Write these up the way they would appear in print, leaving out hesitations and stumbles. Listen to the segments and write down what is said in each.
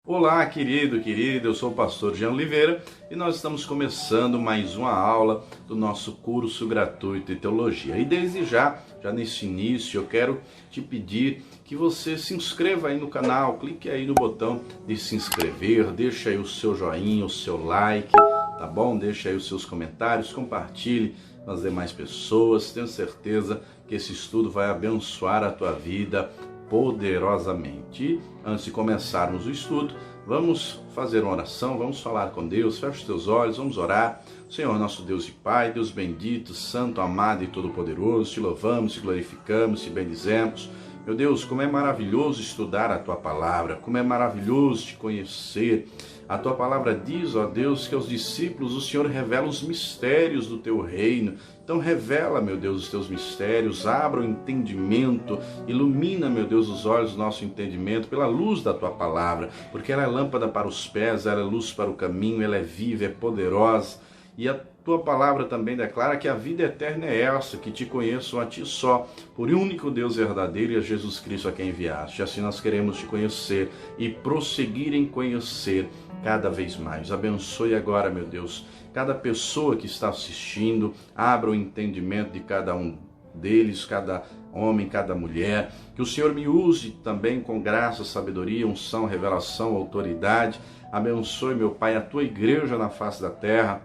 Olá, querida, eu sou o pastor Jean Oliveira e nós estamos começando mais uma aula do nosso curso gratuito de teologia. E desde já nesse início, eu quero te pedir que você se inscreva aí no canal, clique aí no botão de se inscrever, deixa aí o seu joinha, o seu like, tá bom? Deixa aí os seus comentários, compartilhe com as demais pessoas, tenho certeza que esse estudo vai abençoar a tua vida poderosamente. E antes de começarmos o estudo, vamos fazer uma oração, vamos falar com Deus. Feche os teus olhos, vamos orar. Senhor, nosso Deus e Pai, Deus bendito, santo, amado e todo-poderoso, te louvamos, te glorificamos, te bendizemos. Meu Deus, como é maravilhoso estudar a tua palavra, como é maravilhoso te conhecer. A tua palavra diz, ó Deus, que aos discípulos o Senhor revela os mistérios do teu reino. Então revela, meu Deus, os teus mistérios, abra o entendimento, ilumina, meu Deus, os olhos do nosso entendimento pela luz da tua palavra, porque ela é lâmpada para os pés, ela é luz para o caminho, ela é viva, é poderosa. E a tua palavra também declara que a vida eterna é essa, que te conheçam a ti só, por único Deus verdadeiro e a Jesus Cristo a quem enviaste. Assim nós queremos te conhecer e prosseguir em conhecer cada vez mais. Abençoe agora, meu Deus, cada pessoa que está assistindo, abra o entendimento de cada um deles, cada homem, cada mulher, que o Senhor me use também com graça, sabedoria, unção, revelação, autoridade. Abençoe, meu Pai, a tua igreja na face da terra.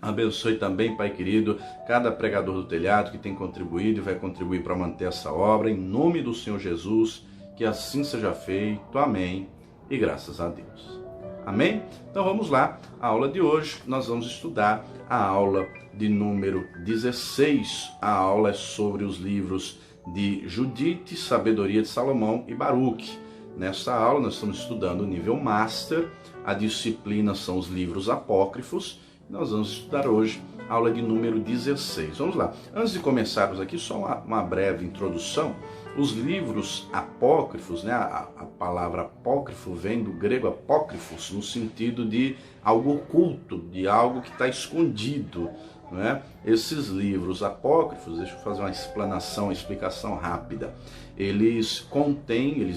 Abençoe também, Pai querido, cada pregador do telhado que tem contribuído e vai contribuir para manter essa obra, em nome do Senhor Jesus, que assim seja feito. Amém. E graças a Deus. Amém? Então vamos lá, a aula de hoje nós vamos estudar a aula de número 16. A aula é sobre os livros de Judite, Sabedoria de Salomão e Baruque. Nessa aula nós estamos estudando o nível Master, a disciplina são os livros apócrifos. Nós vamos estudar hoje a aula de número 16. Vamos lá. Antes de começarmos aqui, só uma breve introdução. Os livros apócrifos, né? A palavra apócrifo vem do grego apócrifos, no sentido de algo oculto, de algo que está escondido. Né? Esses livros apócrifos, deixa eu fazer uma explanação, uma explicação rápida. Eles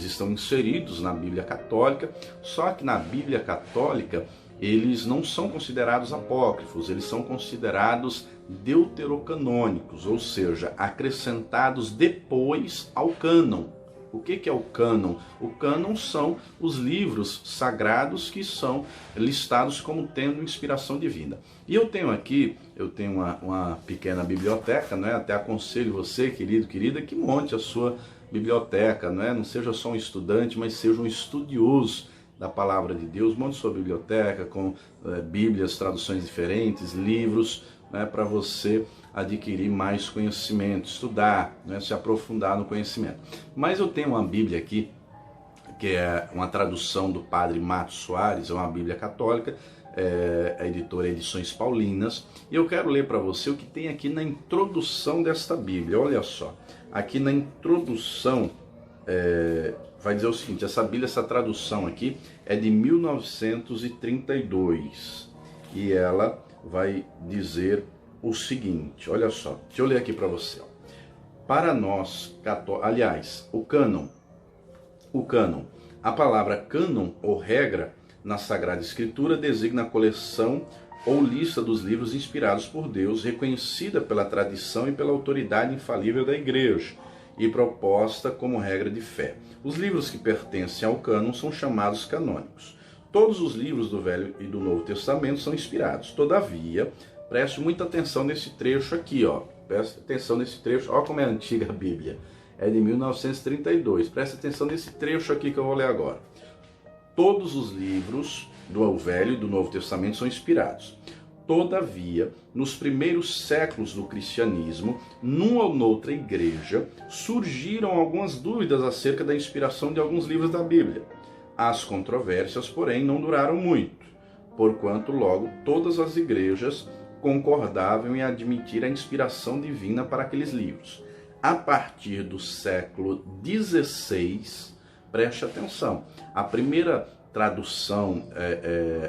estão inseridos na Bíblia Católica, só que na Bíblia Católica eles não são considerados apócrifos, eles são considerados deuterocanônicos, ou seja, acrescentados depois ao cânon. O que é o cânon? O cânon são os livros sagrados que são listados como tendo inspiração divina. E eu tenho uma pequena biblioteca, né? Até aconselho você, querido, querida, que monte a sua biblioteca, né? Não seja só um estudante, mas seja um estudioso da palavra de Deus. Monte sua biblioteca com bíblias, traduções diferentes, livros, né, para você adquirir mais conhecimento, estudar, né, se aprofundar no conhecimento. Mas eu tenho uma Bíblia aqui, que é uma tradução do padre Matos Soares, é uma Bíblia católica, a editora Edições Paulinas, e eu quero ler para você o que tem aqui na introdução desta Bíblia. Olha só, aqui na introdução vai dizer o seguinte: essa tradução aqui é de 1932 e ela vai dizer o seguinte, olha só, deixa eu ler aqui para você. Para nós, o cânon, a palavra cânon ou regra na Sagrada Escritura designa a coleção ou lista dos livros inspirados por Deus, reconhecida pela tradição e pela autoridade infalível da Igreja e proposta como regra de fé. Os livros que pertencem ao cânon são chamados canônicos. Todos os livros do Velho e do Novo Testamento são inspirados. Todavia, preste muita atenção nesse trecho aqui, ó. Preste atenção nesse trecho. Olha como é antiga a Bíblia. É de 1932. Preste atenção nesse trecho aqui que eu vou ler agora. Todos os livros do Velho e do Novo Testamento são inspirados. Todavia, nos primeiros séculos do cristianismo, numa ou noutra igreja, surgiram algumas dúvidas acerca da inspiração de alguns livros da Bíblia. As controvérsias, porém, não duraram muito, porquanto logo todas as igrejas concordavam em admitir a inspiração divina para aqueles livros. A partir do século XVI, preste atenção, a primeira tradução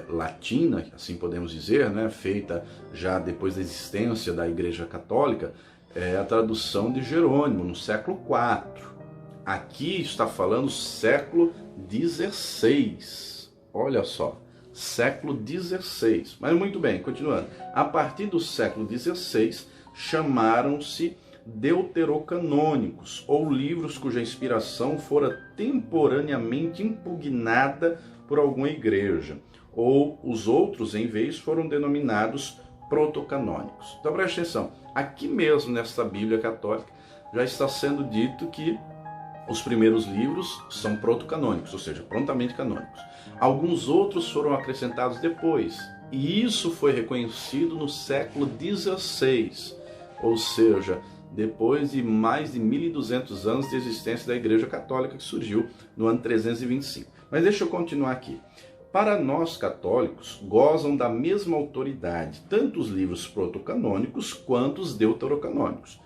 latina, assim podemos dizer, né, feita já depois da existência da Igreja Católica, é a tradução de Jerônimo, no século IV. Aqui está falando século XVI. Olha só, século XVI. Mas muito bem, continuando. A partir do século XVI, chamaram-se deuterocanônicos, ou livros cuja inspiração fora temporaneamente impugnada por alguma igreja, ou os outros, em vez, foram denominados protocanônicos. Então preste atenção, aqui mesmo nesta Bíblia Católica já está sendo dito que os primeiros livros são protocanônicos, ou seja, prontamente canônicos. Alguns outros foram acrescentados depois, e isso foi reconhecido no século XVI, ou seja, depois de mais de 1.200 anos de existência da Igreja Católica, que surgiu no ano 325. Mas deixa eu continuar aqui. Para nós católicos, gozam da mesma autoridade tanto os livros protocanônicos quanto os deuterocanônicos.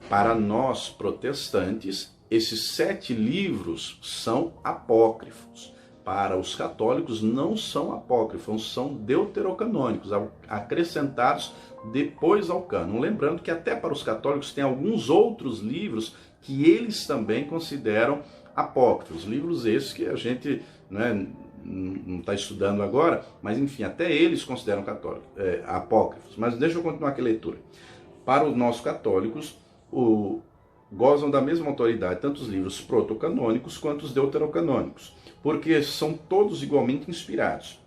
Para nós protestantes, esses 7 livros são apócrifos. Para os católicos não são apócrifos, são deuterocanônicos, acrescentados depois ao cânon. Lembrando que até para os católicos tem alguns outros livros que eles também consideram apócrifos. Livros esses que a gente não está estudando agora, mas enfim, até eles consideram apócrifos. Mas deixa eu continuar aqui a leitura. Para os nossos católicos, gozam da mesma autoridade tanto os livros protocanônicos quanto os deuterocanônicos, porque são todos igualmente inspirados,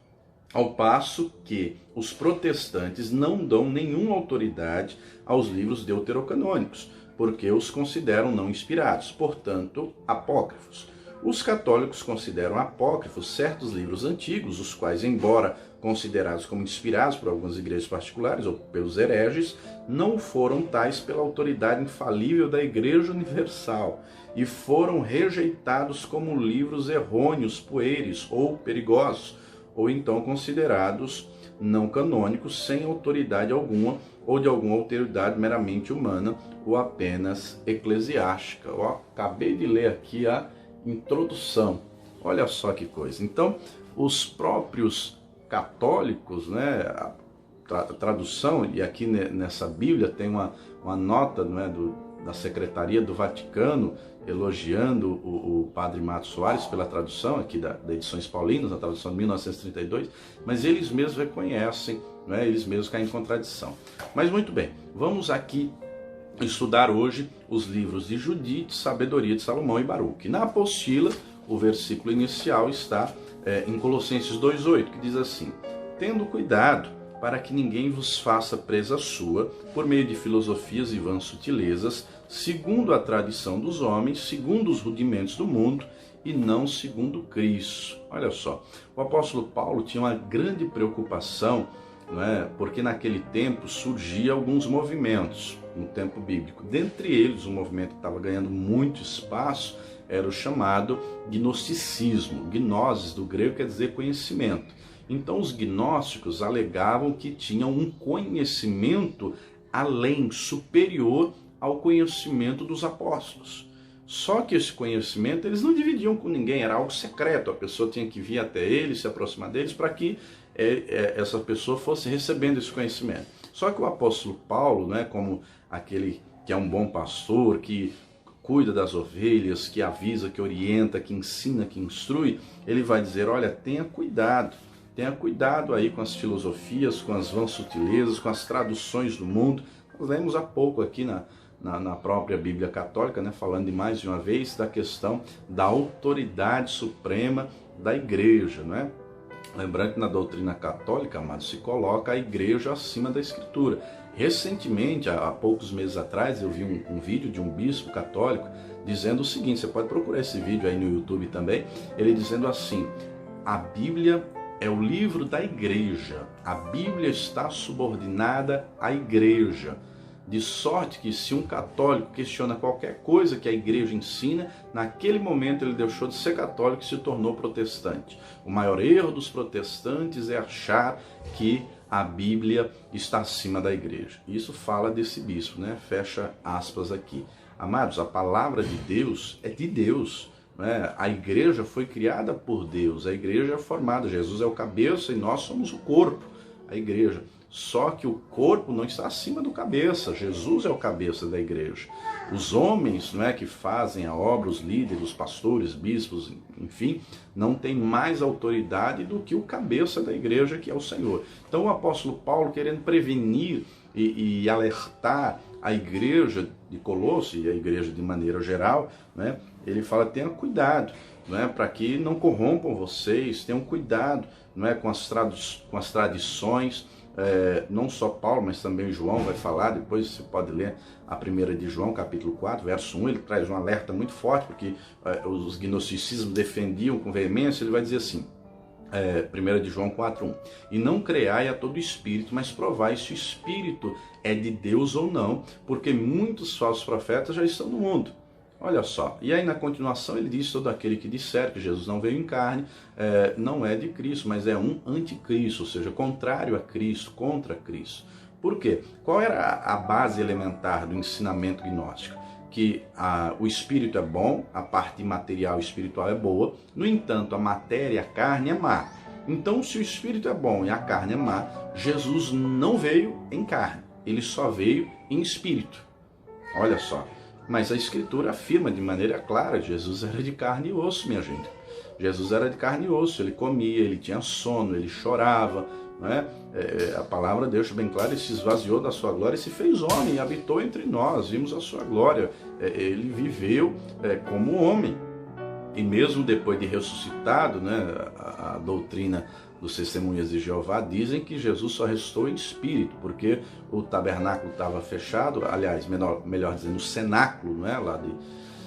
ao passo que os protestantes não dão nenhuma autoridade aos livros deuterocanônicos, porque os consideram não inspirados, portanto, apócrifos. Os católicos consideram apócrifos certos livros antigos, os quais, embora considerados como inspirados por algumas igrejas particulares ou pelos hereges, não foram tais pela autoridade infalível da Igreja Universal e foram rejeitados como livros errôneos, pueris ou perigosos, ou então considerados não canônicos, sem autoridade alguma ou de alguma autoridade meramente humana ou apenas eclesiástica. Eu acabei de ler aqui a introdução. Olha só que coisa. Então, os próprios católicos, a tradução, e aqui nessa Bíblia tem uma nota da Secretaria do Vaticano elogiando o padre Mato Soares pela tradução aqui da Edições Paulinas, a tradução de 1932, mas eles mesmos reconhecem, eles mesmos caem em contradição. Mas muito bem, vamos aqui estudar hoje os livros de Judite, Sabedoria de Salomão e Baruque. Na apostila, o versículo inicial está em Colossenses 2,8, que diz assim: tendo cuidado para que ninguém vos faça presa sua, por meio de filosofias e vãs sutilezas, segundo a tradição dos homens, segundo os rudimentos do mundo, e não segundo Cristo. Olha só, o apóstolo Paulo tinha uma grande preocupação, porque naquele tempo surgiam alguns movimentos no tempo bíblico. Dentre eles, um movimento que estava ganhando muito espaço era o chamado gnosticismo. Gnosis, do grego, quer dizer conhecimento. Então os gnósticos alegavam que tinham um conhecimento além, superior ao conhecimento dos apóstolos. Só que esse conhecimento eles não dividiam com ninguém, era algo secreto, a pessoa tinha que vir até eles, se aproximar deles, para que essa pessoa fosse recebendo esse conhecimento. Só que o apóstolo Paulo, como aquele que é um bom pastor, que cuida das ovelhas, que avisa, que orienta, que ensina, que instrui, ele vai dizer, olha, tenha cuidado aí com as filosofias, com as vãs sutilezas, com as traduções do mundo. Nós lemos há pouco aqui na própria Bíblia Católica, falando de mais de uma vez da questão da autoridade suprema da igreja, Lembrando que na doutrina católica, amados, se coloca a igreja acima da escritura. Recentemente, há poucos meses atrás, eu vi um vídeo de um bispo católico dizendo o seguinte, você pode procurar esse vídeo aí no YouTube também, ele dizendo assim: a Bíblia é o livro da igreja, a Bíblia está subordinada à igreja. De sorte que se um católico questiona qualquer coisa que a igreja ensina, naquele momento ele deixou de ser católico e se tornou protestante. O maior erro dos protestantes é achar que a Bíblia está acima da igreja. Isso fala desse bispo, Fecha aspas aqui. Amados, a palavra de Deus é de Deus. A igreja foi criada por Deus, a igreja é formada, Jesus é o cabeça e nós somos o corpo. a igreja. Só que o corpo não está acima do cabeça. Jesus é o cabeça da igreja. Os homens, não é, que fazem a obra, os líderes, os pastores, bispos, enfim, não têm mais autoridade do que o cabeça da igreja, que é o Senhor. Então o apóstolo Paulo, querendo prevenir e alertar a igreja de Colosso e a igreja de maneira geral, né, ele fala: tenha cuidado, né, para que não corrompam vocês, tenham cuidado, não é, com as tradições. Não só Paulo, mas também João vai falar, depois você pode ler a primeira de João, capítulo 4, verso 1, ele traz um alerta muito forte, porque os gnosticismos defendiam com veemência. Ele vai dizer assim, 1 de João 4:1, e não creai a todo espírito, mas provai se o espírito é de Deus ou não, porque muitos falsos profetas já estão no mundo. Olha só, e aí na continuação ele diz: todo aquele que disser que Jesus não veio em carne, não é de Cristo, mas é um anticristo, ou seja, contrário a Cristo, contra Cristo. Por quê? Qual era a base elementar do ensinamento gnóstico? Que o espírito é bom, a parte material espiritual é boa, no entanto a matéria, a carne é má. Então, se o espírito é bom e a carne é má, Jesus não veio em carne, ele só veio em espírito. Olha só. Mas a Escritura afirma de maneira clara: Jesus era de carne e osso, minha gente. Jesus era de carne e osso, ele comia, ele tinha sono, ele chorava, não é? A palavra deixa bem claro: ele se esvaziou da sua glória e se fez homem, e habitou entre nós, vimos a sua glória. Ele viveu como homem. E mesmo depois de ressuscitado, né, a doutrina dos Testemunhas de Jeová dizem que Jesus só ressuscitou em espírito, porque o tabernáculo estava fechado, aliás, melhor dizendo, o cenáculo, não é,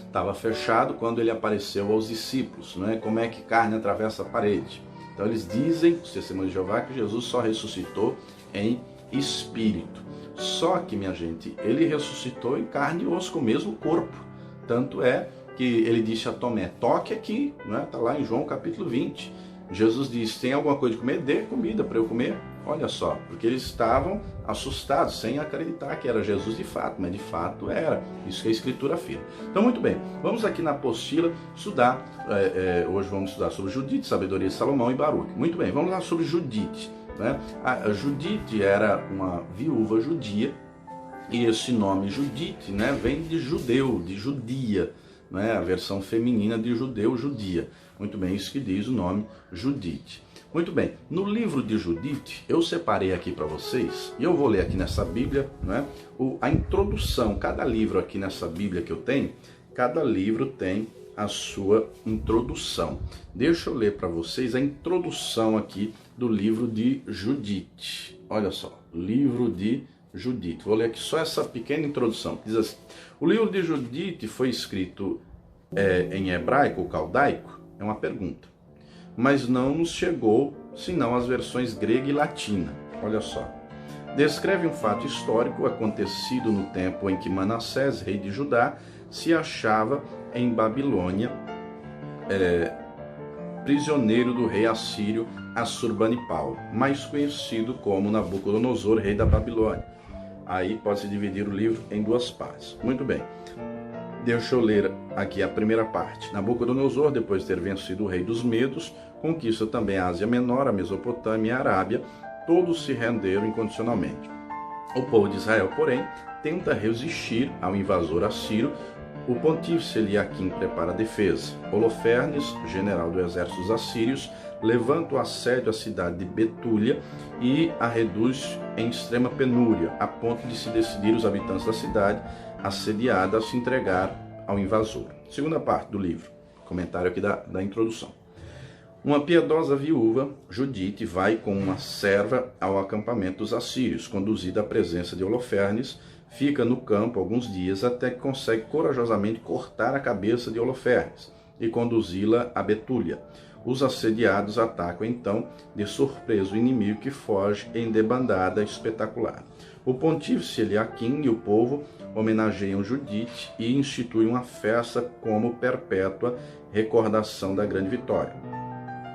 estava fechado quando ele apareceu aos discípulos, não é? Como é que carne atravessa a parede? Então eles dizem, os Testemunhos de Jeová, que Jesus só ressuscitou em espírito. Só que, minha gente, ele ressuscitou em carne e osso, com o mesmo corpo. Tanto é que ele disse a Tomé: toque aqui, né? Está lá em João capítulo 20. Jesus disse: tem alguma coisa de comer? Dê comida para eu comer. Olha só, porque eles estavam assustados, sem acreditar que era Jesus de fato, mas de fato era. Isso que a Escritura afirma. Então, muito bem, vamos aqui na apostila estudar. Hoje vamos estudar sobre Judite, Sabedoria de Salomão e Baruque. Muito bem, vamos lá sobre Judite. Né? A Judite era uma viúva judia, e esse nome Judite, né, vem de judeu, de judia, né, a versão feminina de judeu, judia. Muito bem, isso que diz o nome Judite. Muito bem, no livro de Judite, eu separei aqui para vocês, e eu vou ler aqui nessa Bíblia, né, a introdução. Cada livro aqui nessa Bíblia que eu tenho, cada livro tem a sua introdução. Deixa eu ler para vocês a introdução aqui do livro de Judite. Olha só, livro de Judite. Vou ler aqui só essa pequena introdução. Diz assim: o livro de Judite foi escrito em hebraico ou caldaico? É uma pergunta. Mas não nos chegou senão as versões grega e latina. Olha só. Descreve um fato histórico acontecido no tempo em que Manassés, rei de Judá, se achava em Babilônia, prisioneiro do rei assírio Assurbanipal, mais conhecido como Nabucodonosor, rei da Babilônia. Aí pode-se dividir o livro em duas partes. Muito bem. Deixa eu ler aqui a primeira parte. Nabucodonosor, depois de ter vencido o rei dos Medos, conquista também a Ásia Menor, a Mesopotâmia e a Arábia. Todos se renderam incondicionalmente. O povo de Israel, porém, tenta resistir ao invasor assírio. O pontífice Eliaquim prepara a defesa. Holofernes, general do exército dos assírios, levanta o assédio à cidade de Betúlia e a reduz em extrema penúria, a ponto de se decidir os habitantes da cidade assediada a se entregar ao invasor. Segunda parte do livro, comentário aqui da introdução. Uma piedosa viúva, Judite, vai com uma serva ao acampamento dos assírios, conduzida à presença de Holofernes, fica no campo alguns dias até que consegue corajosamente cortar a cabeça de Holofernes e conduzi-la a Betúlia. Os assediados atacam então de surpresa o inimigo, que foge em debandada espetacular. O pontífice Eliaquim e o povo homenageiam Judite e instituem uma festa como perpétua recordação da grande vitória.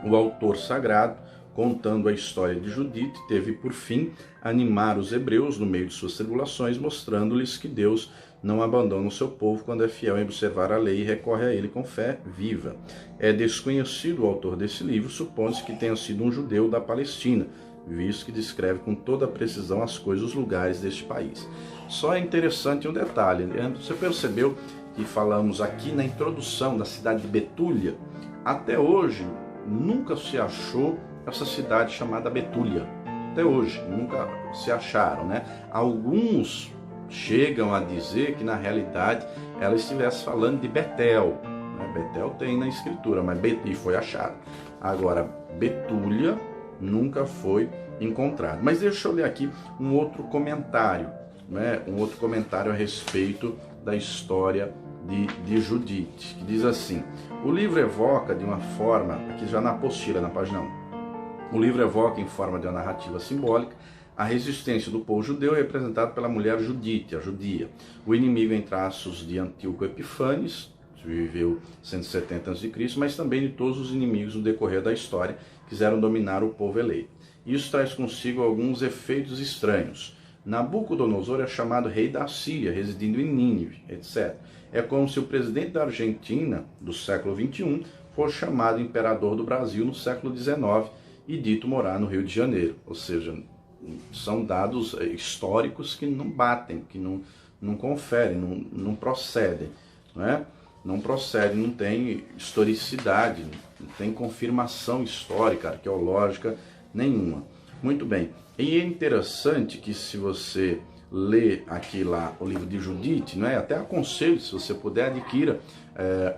O autor sagrado, contando a história de Judite, teve por fim animar os hebreus no meio de suas tribulações, mostrando-lhes que Deus não abandona o seu povo quando é fiel em observar a lei e recorre a ele com fé viva. É desconhecido o autor desse livro, supõe-se que tenha sido um judeu da Palestina, visto que descreve com toda a precisão as coisas e os lugares deste país. Só é interessante um detalhe, você percebeu que falamos aqui na introdução da cidade de Betúlia? Até hoje nunca se achou essa cidade chamada Betúlia. Até hoje nunca se acharam, né? Alguns chegam a dizer que na realidade ela estivesse falando de Betel, né? Betel tem na escritura, mas e foi achado. Agora Betúlia nunca foi encontrado. Mas deixa eu ler aqui um outro comentário, né? Um outro comentário a respeito da história de Judite, que diz assim: o livro evoca de uma forma, aqui já na apostila, na página 1, o livro evoca em forma de uma narrativa simbólica a resistência do povo judeu representado pela mulher Judite, a judia, o inimigo em traços de Antíoco Epífanes, que viveu 170 a.C., mas também de todos os inimigos no decorrer da história que quiseram dominar o povo eleito. Isso traz consigo alguns efeitos estranhos. Nabucodonosor é chamado rei da Síria, residindo em Nínive, etc. É como se o presidente da Argentina, do século XXI, fosse chamado imperador do Brasil no século XIX e dito morar no Rio de Janeiro. Ou seja, são dados históricos que não batem, que não conferem, não procedem, não é? Não procede, não tem historicidade, não tem confirmação histórica, arqueológica nenhuma. Muito bem, e é interessante que se você ler aqui lá o livro de Judite, não é? Até aconselho, se você puder, adquira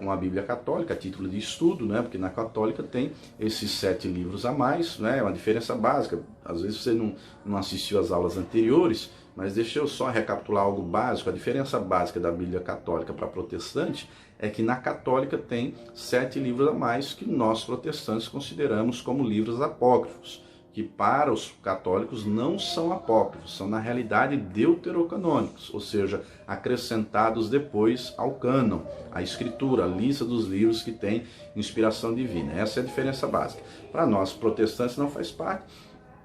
uma Bíblia Católica a título de estudo, né? Porque na Católica tem esses 7 livros a mais, né? É uma diferença básica. Às vezes você não assistiu às aulas anteriores, mas deixa eu só recapitular algo básico. A diferença básica da Bíblia Católica para protestante é que na Católica tem 7 livros a mais que nós protestantes consideramos como livros apócrifos, que para os católicos não são apócrifos, são na realidade deuterocanônicos, ou seja, acrescentados depois ao cânon, à escritura, a lista dos livros que tem inspiração divina. Essa é a diferença básica. Para nós protestantes não faz parte,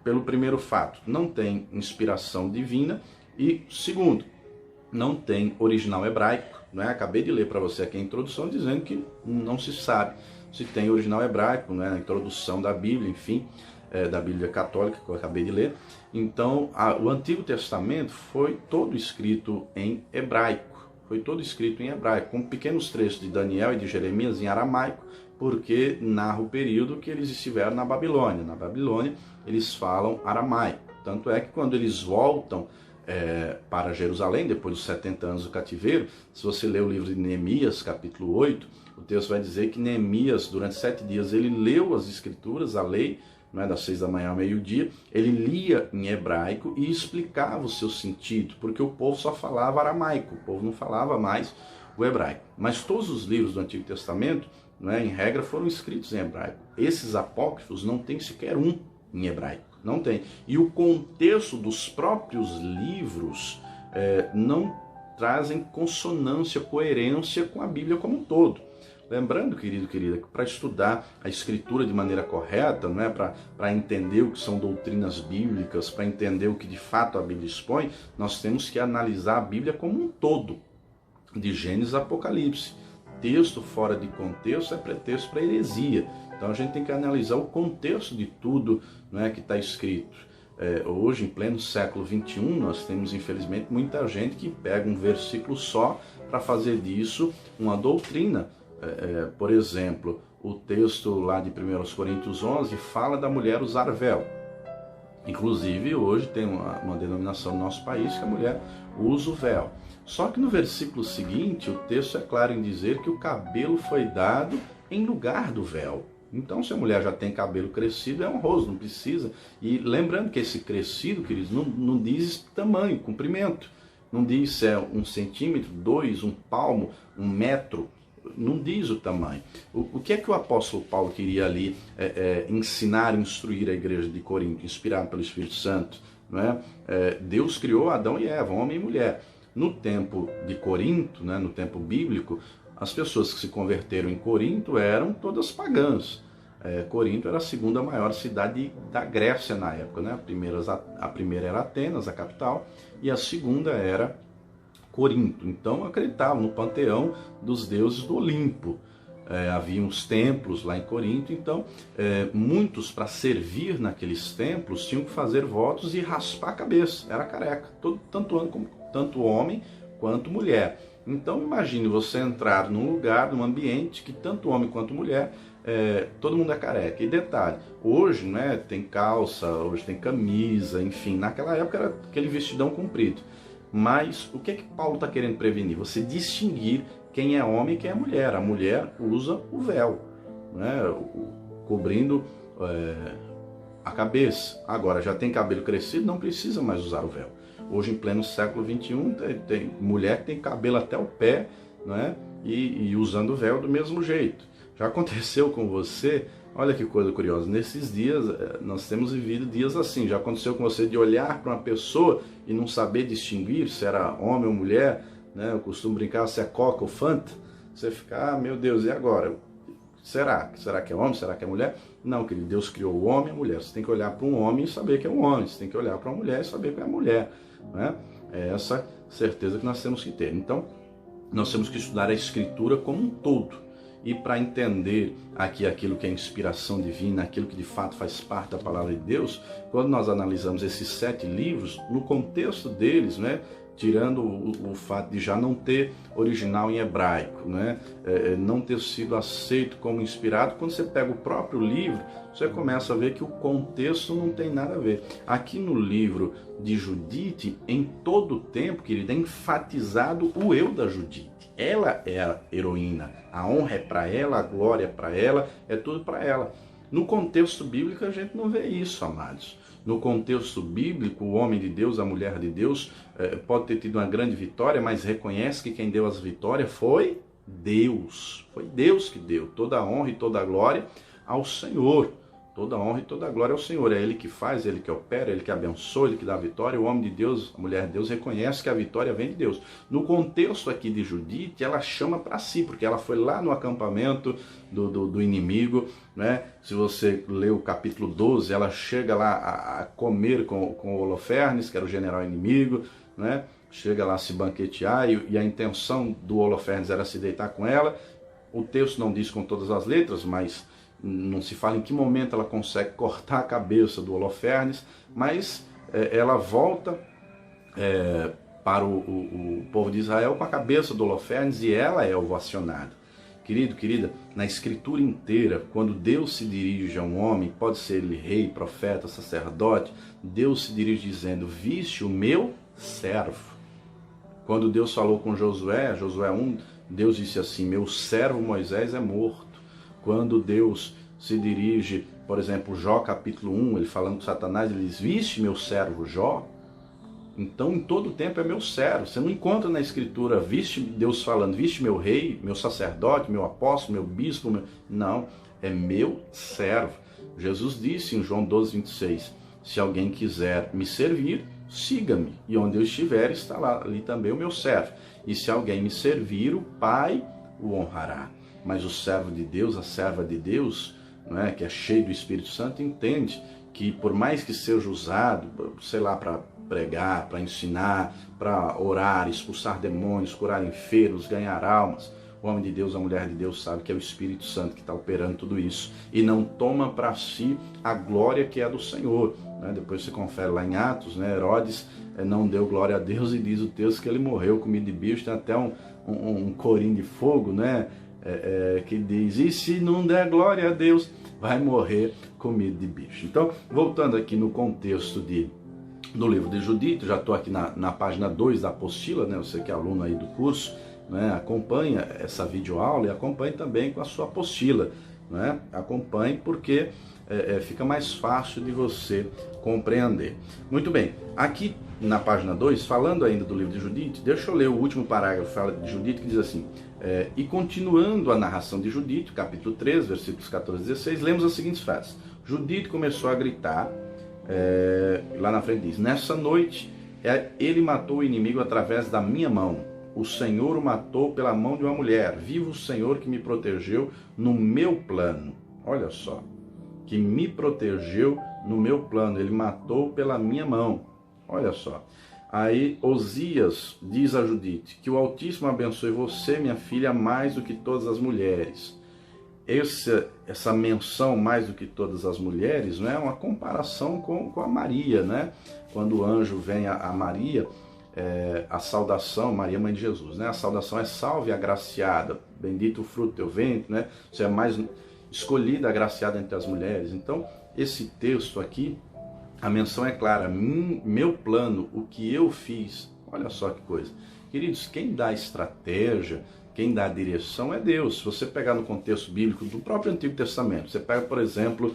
pelo primeiro fato, não tem inspiração divina, e segundo, não tem original hebraico, não é? Acabei de ler para você aqui a introdução dizendo que não se sabe se tem original hebraico, não é? Na introdução da Bíblia, enfim, da Bíblia Católica, que eu acabei de ler. Então, o Antigo Testamento foi todo escrito em hebraico, com pequenos trechos de Daniel e de Jeremias em aramaico, porque narra o período que eles estiveram na Babilônia. Na Babilônia, eles falam aramaico. Tanto é que quando eles voltam para Jerusalém, depois dos 70 anos do cativeiro, se você ler o livro de Neemias, capítulo 8, o texto vai dizer que Neemias, durante 7 dias, ele leu as escrituras, a lei, não é, das 6 da manhã ao meio-dia, ele lia em hebraico e explicava o seu sentido, porque o povo só falava aramaico, o povo não falava mais o hebraico. Mas todos os livros do Antigo Testamento, não é, em regra, foram escritos em hebraico. Esses apócrifos não tem sequer um em hebraico, não tem. E o contexto dos próprios livros não trazem consonância, coerência com a Bíblia como um todo. Lembrando, querido, querida, que para estudar a Escritura de maneira correta, não é, para entender o que são doutrinas bíblicas, para entender o que de fato a Bíblia expõe, nós temos que analisar a Bíblia como um todo, de Gênesis a Apocalipse. Texto fora de contexto é pretexto para heresia. Então a gente tem que analisar o contexto de tudo, não é, que está escrito. Hoje, em pleno século XXI, nós temos, infelizmente, muita gente que pega um versículo só para fazer disso uma doutrina. Por exemplo, o texto lá de 1 Coríntios 11 fala da mulher usar véu. Inclusive, hoje tem uma denominação no nosso país que a mulher usa o véu. Só que no versículo seguinte, o texto é claro em dizer que o cabelo foi dado em lugar do véu. Então, se a mulher já tem cabelo crescido, é honroso, não precisa. E lembrando que esse crescido, queridos, não diz tamanho, comprimento. Não diz se é 1 centímetro, 2, 1 palmo, 1 metro. Não diz o tamanho. O que é que o apóstolo Paulo queria ali ensinar, instruir a igreja de Corinto, inspirado pelo Espírito Santo? Não é? Deus criou Adão e Eva, homem e mulher. No tempo de Corinto, no tempo bíblico, as pessoas que se converteram em Corinto eram todas pagãs. Corinto era a segunda maior cidade da Grécia na época, né? A primeira era Atenas, a capital, e a segunda era Corinto. Então acreditavam no panteão dos deuses do Olimpo. Havia uns templos lá em Corinto, então muitos, para servir naqueles templos, tinham que fazer votos e raspar a cabeça, era careca, tanto homem quanto mulher. Então imagine você entrar num lugar, num ambiente que tanto homem quanto mulher, todo mundo é careca. E detalhe, hoje, né, tem calça, hoje tem camisa, enfim, naquela época era aquele vestidão comprido. Mas o que Paulo está querendo prevenir? Você distinguir quem é homem e quem é mulher. A mulher usa o véu, né, cobrindo a cabeça. Agora, já tem cabelo crescido, não precisa mais usar o véu. Hoje, em pleno século XXI, tem mulher que tem cabelo até o pé, né, e usando o véu do mesmo jeito. Já aconteceu com você? Olha que coisa curiosa, nesses dias nós temos vivido dias assim. Já aconteceu com você de olhar para uma pessoa e não saber distinguir se era homem ou mulher, né? Eu costumo brincar se é Coca ou Fanta. Você fica, meu Deus, e agora? Será? Será que é homem? Será que é mulher? Não, querido, Deus criou o homem e a mulher. Você tem que olhar para um homem e saber que é um homem. Você tem que olhar para uma mulher e saber que é a mulher, né? É essa certeza que nós temos que ter. Então, nós temos que estudar a Escritura como um todo. E para entender aqui aquilo que é inspiração divina, aquilo que de fato faz parte da palavra de Deus, quando nós analisamos esses 7 livros, no contexto deles, né, tirando o fato de já não ter original em hebraico, né, não ter sido aceito como inspirado, quando você pega o próprio livro, você começa a ver que o contexto não tem nada a ver. Aqui no livro de Judite, em todo o tempo, querido, é enfatizado o eu da Judite. Ela é a heroína, a honra é para ela, a glória é para ela, é tudo para ela. No contexto bíblico a gente não vê isso, amados. No contexto bíblico, o homem de Deus, a mulher de Deus, pode ter tido uma grande vitória, mas reconhece que quem deu as vitórias foi Deus. Foi Deus que deu toda a honra e toda a glória ao Senhor. Toda a honra e toda a glória ao Senhor. É Ele que faz, Ele que opera, Ele que abençoa, Ele que dá a vitória. O homem de Deus, a mulher de Deus, reconhece que a vitória vem de Deus. No contexto aqui de Judite, ela chama para si, porque ela foi lá no acampamento do inimigo, né? Se você lê o capítulo 12, ela chega lá a comer com o Holofernes, que era o general inimigo, né? Chega lá a se banquetear e a intenção do Holofernes era se deitar com ela. O texto não diz com todas as letras, mas não se fala em que momento ela consegue cortar a cabeça do Holofernes, mas ela volta para o povo de Israel com a cabeça do Holofernes e ela é ovacionada. Querido, querida, na escritura inteira, quando Deus se dirige a um homem, pode ser ele rei, profeta, sacerdote, Deus se dirige dizendo, viste o meu servo. Quando Deus falou com Josué, Josué 1, Deus disse assim, meu servo Moisés é morto. Quando Deus se dirige, por exemplo, Jó capítulo 1, ele falando com Satanás, ele diz, viste meu servo Jó? Então, em todo tempo é meu servo. Você não encontra na escritura, viste Deus falando, viste meu rei, meu sacerdote, meu apóstolo, meu bispo, Não, é meu servo. Jesus disse em João 12, 26, se alguém quiser me servir, siga-me, e onde eu estiver, está lá, ali também o meu servo. E se alguém me servir, o Pai o honrará. Mas o servo de Deus, a serva de Deus, né, que é cheio do Espírito Santo, entende que por mais que seja usado, sei lá, para pregar, para ensinar, para orar, expulsar demônios, curar enfermos, ganhar almas, o homem de Deus, a mulher de Deus sabe que é o Espírito Santo que está operando tudo isso e não toma para si a glória que é do Senhor. Né? Depois você confere lá em Atos, né? Herodes não deu glória a Deus e diz o texto que ele morreu comido de bicho, tem até um corim de fogo, né? Que diz, e se não der glória a Deus, vai morrer comido de bicho. Então, voltando aqui no contexto do livro de Judite, já estou aqui na página 2 da apostila, né? Você que é aluno aí do curso, né? Acompanha essa videoaula e acompanhe também com a sua apostila, né? Acompanhe porque fica mais fácil de você compreender. Muito bem, aqui na página 2, falando ainda do livro de Judite, deixa eu ler o último parágrafo fala de Judite, que diz assim, e continuando a narração de Judite, capítulo 3, versículos 14 e 16, lemos as seguintes frases. Judite começou a gritar, lá na frente diz, nessa noite ele matou o inimigo através da minha mão. O Senhor o matou pela mão de uma mulher. Viva o Senhor que me protegeu no meu plano. Olha só. que me protegeu no meu plano, ele matou pela minha mão. Olha só. Aí Osias diz a Judite, que o Altíssimo abençoe você, minha filha, mais do que todas as mulheres. Essa menção mais do que todas as mulheres, né, é uma comparação com a Maria, né? Quando o anjo vem a Maria, a saudação, Maria, mãe de Jesus, né? A saudação é salve agraciada, bendito o fruto do teu ventre, né? Você é mais escolhida, agraciada entre as mulheres. Então, esse texto aqui, a menção é clara, meu plano, o que eu fiz, olha só que coisa. Queridos, quem dá estratégia, quem dá a direção é Deus. Se você pegar no contexto bíblico do próprio Antigo Testamento, você pega, por exemplo,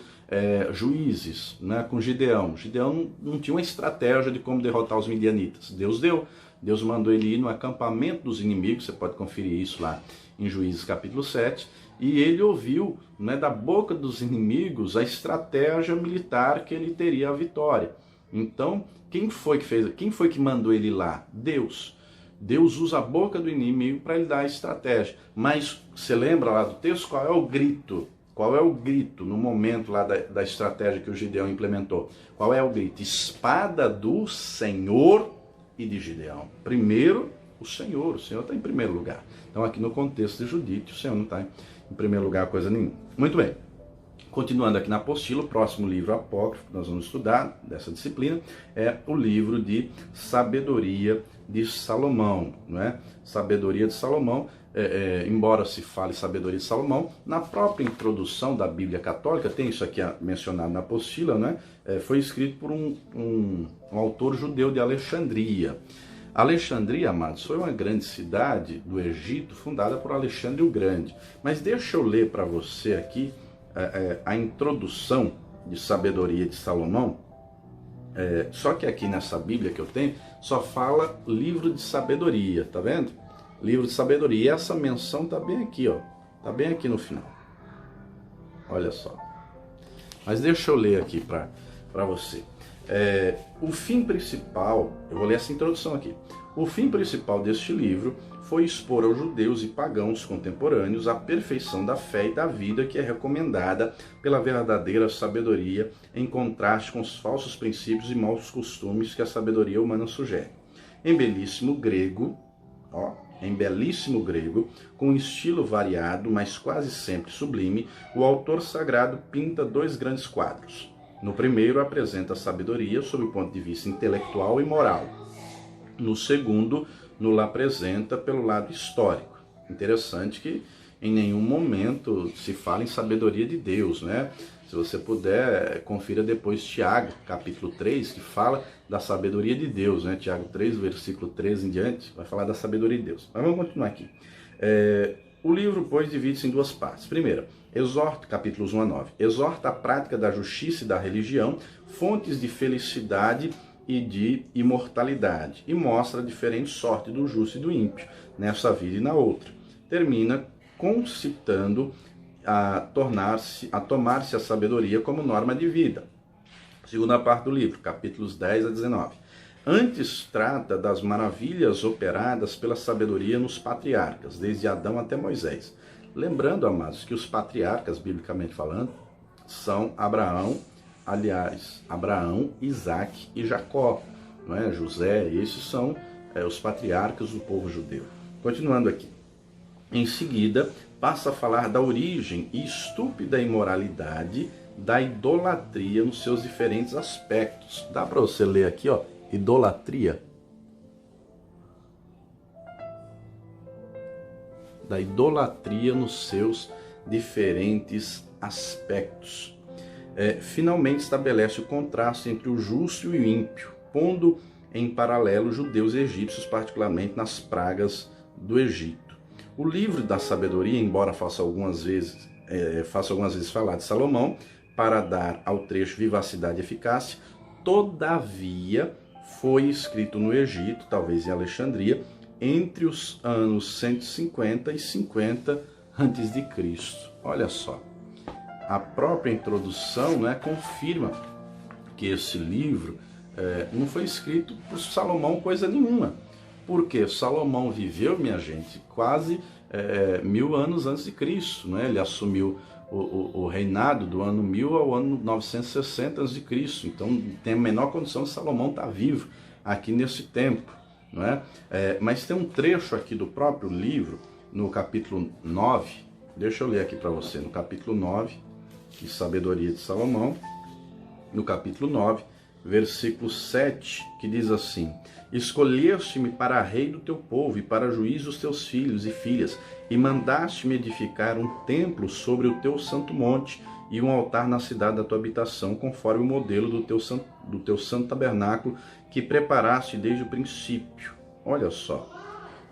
Juízes, né, com Gideão. Gideão não tinha uma estratégia de como derrotar os midianitas. Deus deu. Deus mandou ele ir no acampamento dos inimigos, você pode conferir isso lá em Juízes capítulo 7, e ele ouviu, né, da boca dos inimigos a estratégia militar que ele teria a vitória. Então, quem foi que mandou ele lá? Deus. Deus usa a boca do inimigo para ele dar a estratégia. Mas você lembra lá do texto? Qual é o grito? Qual é o grito no momento lá da estratégia que o Gideão implementou? Qual é o grito? Espada do Senhor e de Gideão. Primeiro, o Senhor está em primeiro lugar. Então aqui no contexto de Judite, o Senhor não está em primeiro lugar coisa nenhuma. Muito bem. Continuando aqui na apostila, o próximo livro apócrifo que nós vamos estudar dessa disciplina é o livro de Sabedoria de Salomão, não é? Sabedoria de Salomão, embora se fale Sabedoria de Salomão, na própria introdução da Bíblia Católica, tem isso aqui mencionado na apostila, né? Foi escrito por um autor judeu de Alexandria. Alexandria, amados, foi uma grande cidade do Egito, fundada por Alexandre o Grande. Mas deixa eu ler para você aqui a introdução de Sabedoria de Salomão. Só que aqui nessa Bíblia que eu tenho, só fala livro de sabedoria, tá vendo? Livro de sabedoria. E essa menção tá bem aqui, ó. Tá bem aqui no final. Olha só. Mas deixa eu ler aqui para você. O fim principal, eu vou ler essa introdução aqui. O fim principal deste livro foi expor aos judeus e pagãos contemporâneos a perfeição da fé e da vida que é recomendada pela verdadeira sabedoria, em contraste com os falsos princípios e maus costumes que a sabedoria humana sugere. Em belíssimo grego, com um estilo variado, mas quase sempre sublime, o autor sagrado pinta dois grandes quadros. No primeiro, apresenta a sabedoria sob o ponto de vista intelectual e moral. No segundo, nos apresenta pelo lado histórico. Interessante que em nenhum momento se fala em sabedoria de Deus, né? Se você puder, confira depois Tiago, capítulo 3, que fala da sabedoria de Deus, né? Tiago 3, versículo 13 em diante, vai falar da sabedoria de Deus. Mas vamos continuar aqui. O livro, pois, divide-se em duas partes. Primeira, exorta, capítulos 1 a 9, exorta a prática da justiça e da religião, fontes de felicidade e de imortalidade, e mostra a diferente sorte do justo e do ímpio, nessa vida e na outra. Termina concitando a tomar-se a sabedoria como norma de vida. Segunda parte do livro, capítulos 10 a 19. Antes trata das maravilhas operadas pela sabedoria nos patriarcas, desde Adão até Moisés. Lembrando, amados, que os patriarcas, biblicamente falando, são Abraão, Isaac e Jacó, não é? José, esses são os patriarcas do povo judeu. Continuando aqui. Em seguida, passa a falar da origem e estúpida imoralidade da idolatria nos seus diferentes aspectos. Dá para você ler aqui, ó, idolatria? Da idolatria nos seus diferentes aspectos. Finalmente estabelece o contraste entre o justo e o ímpio, pondo em paralelo judeus e egípcios, particularmente nas pragas do Egito. O livro da sabedoria, embora faça algumas vezes falar de Salomão, para dar ao trecho vivacidade e eficácia, todavia foi escrito no Egito, talvez em Alexandria, entre os anos 150 e 50 a.C. Olha só, a própria introdução, né, confirma que esse livro não foi escrito por Salomão coisa nenhuma. Porque Salomão viveu, minha gente, quase 1000 anos antes de Cristo, né? Ele assumiu o reinado do ano 1000 ao ano 960 a.C. Então tem a menor condição de Salomão estar vivo aqui nesse tempo, não é? Mas tem um trecho aqui do próprio livro, no capítulo 9, deixa eu ler aqui para você, no capítulo 9, de Sabedoria de Salomão, no capítulo 9, versículo 7, que diz assim: escolheste-me para rei do teu povo e para juiz dos teus filhos e filhas, e mandaste-me edificar um templo sobre o teu santo monte e um altar na cidade da tua habitação, conforme o modelo do teu santo tabernáculo que preparaste desde o princípio. Olha só.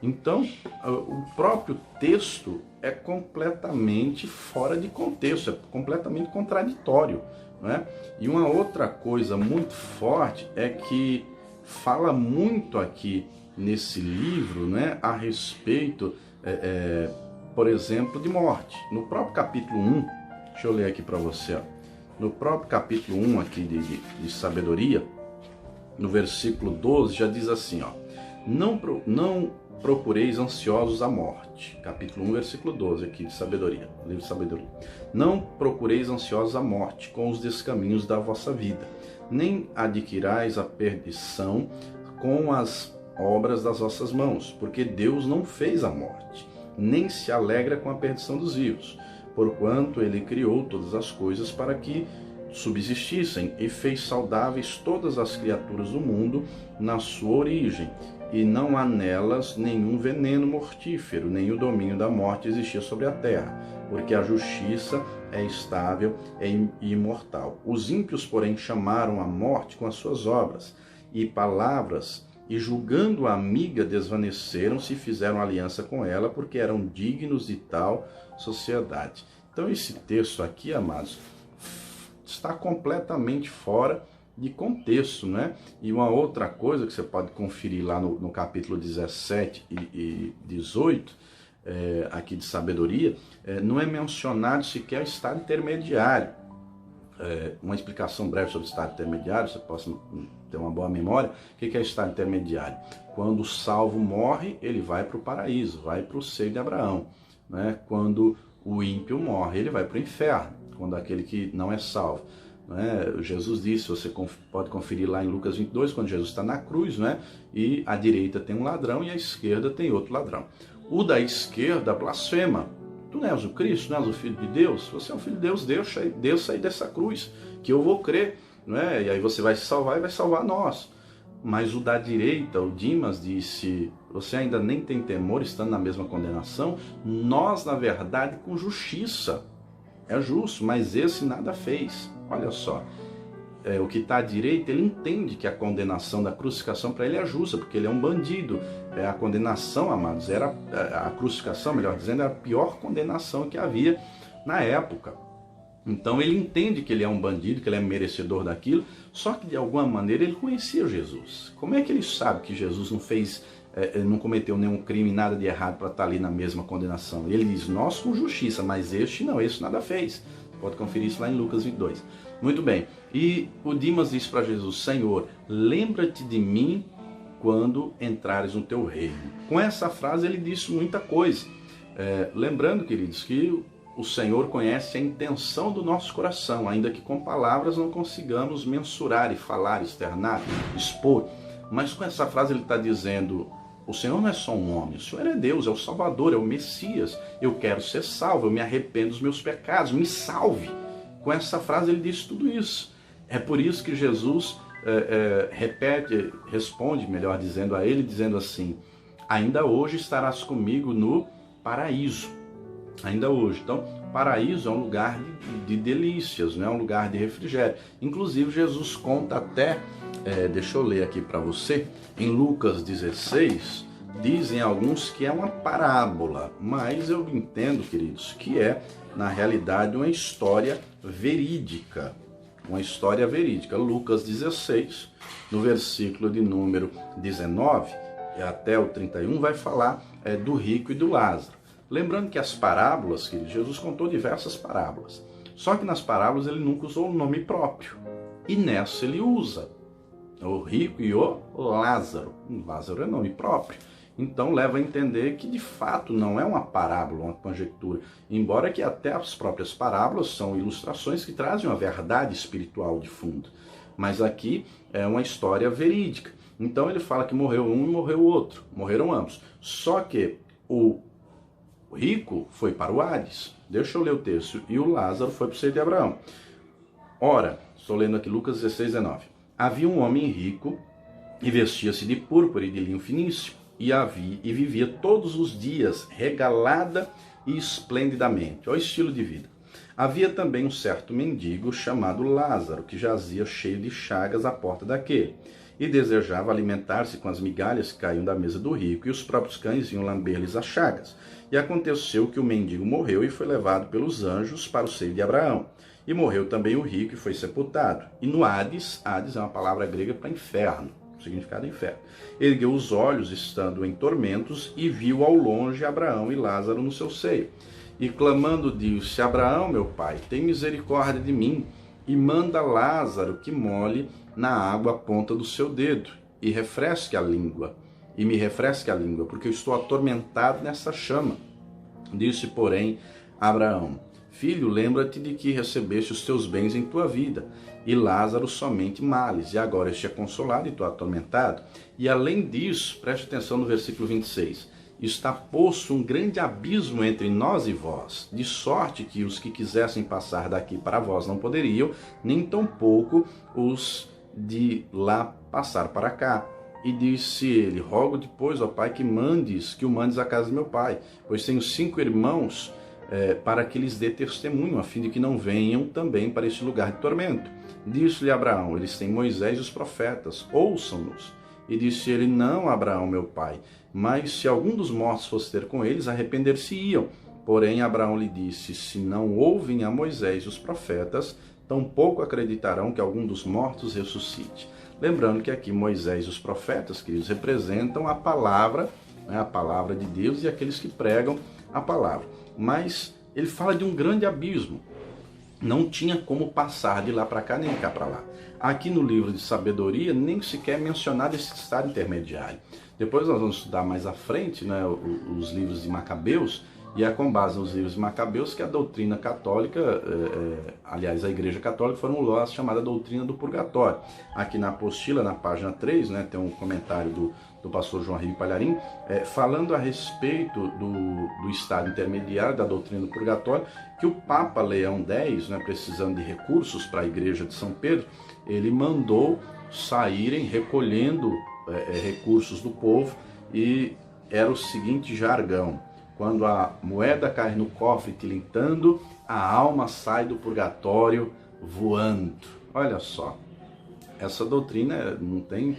Então, o próprio texto é completamente fora de contexto, é completamente contraditório, né? E uma outra coisa muito forte é que fala muito aqui nesse livro, né, a respeito, por exemplo, de morte. No próprio capítulo 1, deixa eu ler aqui para você, ó. No próprio capítulo 1 aqui de Sabedoria, no versículo 12, já diz assim, ó: não procureis ansiosos a morte. Capítulo 1, versículo 12 aqui de Sabedoria, livro de Sabedoria. Não procureis ansiosos a morte com os descaminhos da vossa vida, nem adquirais a perdição com as obras das vossas mãos, porque Deus não fez a morte, nem se alegra com a perdição dos vivos, porquanto ele criou todas as coisas para que subsistissem e fez saudáveis todas as criaturas do mundo na sua origem, e não há nelas nenhum veneno mortífero, nem o domínio da morte existia sobre a terra, porque a justiça é estável e imortal. Os ímpios, porém, chamaram a morte com as suas obras e palavras, e julgando a amiga, desvaneceram-se e fizeram aliança com ela, porque eram dignos de tal sociedade. Então esse texto aqui, amados, está completamente fora de contexto, né? E uma outra coisa que você pode conferir lá no capítulo 17 e 18, aqui de Sabedoria, não é mencionado sequer o estado intermediário. Uma explicação breve sobre o estado intermediário, você possa ter uma boa memória. O que é o estado intermediário? Quando o salvo morre, ele vai para o paraíso, vai para o seio de Abraão, né? Quando o ímpio morre, ele vai para o inferno, quando aquele que não é salvo. Jesus disse, você pode conferir lá em Lucas 22, quando Jesus está na cruz, né? E à direita tem um ladrão e à esquerda tem outro ladrão. O da esquerda blasfema: tu não és o Cristo, não és o Filho de Deus? Você é o Filho de Deus, desça aí dessa cruz, que eu vou crer, não é? E aí você vai se salvar e vai salvar nós. Mas o da direita, o Dimas, disse: você ainda nem tem temor, estando na mesma condenação? Nós, na verdade, com justiça. É justo, mas esse nada fez. Olha só, o que está à direita, ele entende que a condenação da crucificação para ele é justa, porque ele é um bandido. A condenação, amados, a crucificação, melhor dizendo, era a pior condenação que havia na época. Então ele entende que ele é um bandido, que ele é merecedor daquilo, só que de alguma maneira ele conhecia Jesus. Como é que ele sabe que Jesus não cometeu nenhum crime, nada de errado para estar ali na mesma condenação? Ele diz: nós com justiça, mas este não, este nada fez. Pode conferir isso lá em Lucas 22. Muito bem. E o Dimas disse para Jesus: Senhor, lembra-te de mim quando entrares no teu reino. Com essa frase ele disse muita coisa. Lembrando, queridos, que o Senhor conhece a intenção do nosso coração, ainda que com palavras não consigamos mensurar e falar, externar, expor. Mas com essa frase ele está dizendo: o Senhor não é só um homem, o Senhor é Deus, é o Salvador, é o Messias. Eu quero ser salvo, eu me arrependo dos meus pecados, me salve. Com essa frase ele disse tudo isso. É por isso que Jesus responde, melhor dizendo, a ele, dizendo assim: ainda hoje estarás comigo no paraíso. Ainda hoje. Então, paraíso é um lugar de delícias, não é um lugar de refrigério. Inclusive, Jesus conta até, deixa eu ler aqui para você, em Lucas 16, dizem alguns que é uma parábola, mas eu entendo, queridos, que é, na realidade, uma história verídica. Uma história verídica. Lucas 16, no versículo de número 19 até o 31, vai falar do rico e do Lázaro. Lembrando que as parábolas, queridos, Jesus contou diversas parábolas. Só que nas parábolas ele nunca usou o nome próprio. E nessa ele usa o rico e o Lázaro. Lázaro é nome próprio. Então leva a entender que de fato não é uma parábola, uma conjectura, embora que até as próprias parábolas são ilustrações que trazem uma verdade espiritual de fundo. Mas aqui é uma história verídica. Então ele fala que morreu um e morreu o outro, morreram ambos. Só que o rico foi para o Hades. Deixa eu ler o texto. E o Lázaro foi para o seio de Abraão. Ora, estou lendo aqui Lucas 16, 19. Havia um homem rico e vestia-se de púrpura e de linho finíssimo e vivia todos os dias regalada e esplendidamente. Olha o estilo de vida. Havia também um certo mendigo chamado Lázaro, que jazia cheio de chagas à porta daquele, e desejava alimentar-se com as migalhas que caíam da mesa do rico, e os próprios cães iam lamber-lhes as chagas. E aconteceu que o mendigo morreu e foi levado pelos anjos para o seio de Abraão. E morreu também o rico e foi sepultado. E no Hades, Hades é uma palavra grega para inferno, o significado é inferno. Ergueu os olhos, estando em tormentos, e viu ao longe Abraão e Lázaro no seu seio. E clamando disse: Abraão, meu pai, tem misericórdia de mim, e manda Lázaro que molhe na água a ponta do seu dedo, e me refresque a língua, porque eu estou atormentado nessa chama. Disse, porém, Abraão: Filho, lembra-te de que recebeste os teus bens em tua vida, e Lázaro somente males, e agora este é consolado e tu atormentado. E além disso, preste atenção no versículo 26, está posto um grande abismo entre nós e vós, de sorte que os que quisessem passar daqui para vós não poderiam, nem tampouco os de lá passar para cá. E disse ele: Rogo-te, pois, ó pai, que o mandes à casa de meu pai, pois tenho 5 irmãos, para que lhes dê testemunho, a fim de que não venham também para este lugar de tormento. Disse-lhe Abraão: Eles têm Moisés e os profetas, ouçam-nos. E disse ele: Não, Abraão, meu pai, mas se algum dos mortos fosse ter com eles, arrepender-se-iam. Porém, Abraão lhe disse: Se não ouvem a Moisés e os profetas, tampouco acreditarão que algum dos mortos ressuscite. Lembrando que aqui Moisés e os profetas, queridos, representam a palavra, né, a palavra de Deus e aqueles que pregam a palavra. Mas ele fala de um grande abismo. Não tinha como passar de lá para cá nem cá para lá. Aqui no livro de sabedoria nem sequer é mencionado esse estado intermediário. Depois nós vamos estudar mais à frente, né, os livros de Macabeus, e é com base nos livros de Macabeus que a doutrina católica, aliás, a Igreja Católica, formulou a chamada doutrina do purgatório. Aqui na apostila, na página 3, né, tem um comentário do pastor João Ribe Palharim, falando a respeito do estado intermediário da doutrina do purgatório, que o Papa Leão X, né, precisando de recursos para a Igreja de São Pedro, ele mandou saírem recolhendo recursos do povo, e era o seguinte jargão: quando a moeda cai no cofre tilintando, a alma sai do purgatório voando. Olha só, essa doutrina não tem